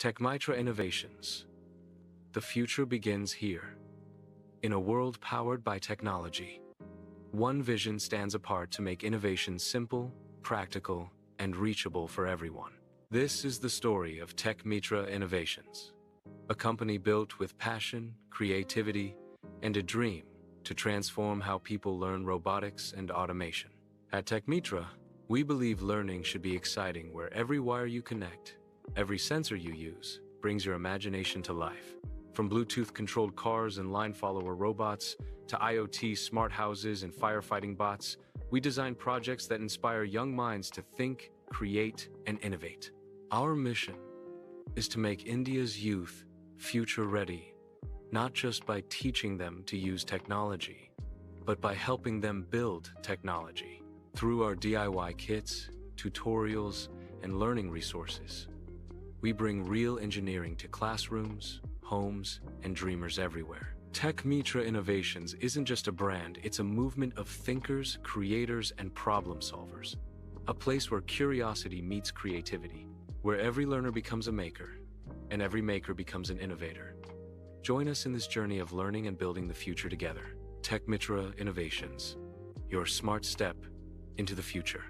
TechMitra Innovations. The future begins here. In a world powered by technology, one vision stands apart to make innovation simple, practical, and reachable for everyone. This is the story of TechMitra Innovations, a company built with passion, creativity, and a dream to transform how people learn robotics and automation. At TechMitra, we believe learning should be exciting where every wire you connect, every sensor you use, brings your imagination to life. From Bluetooth-controlled cars and line-follower robots to IoT smart houses and firefighting bots, we design projects that inspire young minds to think, create, and innovate. Our mission is to make India's youth future-ready, not just by teaching them to use technology, but by helping them build technology. Through our DIY kits, tutorials, and learning resources, we bring real engineering to classrooms, homes, and dreamers everywhere. TechMitra Innovations isn't just a brand, it's a movement of thinkers, creators, and problem solvers. A place where curiosity meets creativity, where every learner becomes a maker, and every maker becomes an innovator. Join us in this journey of learning and building the future together. TechMitra Innovations, your smart step into the future.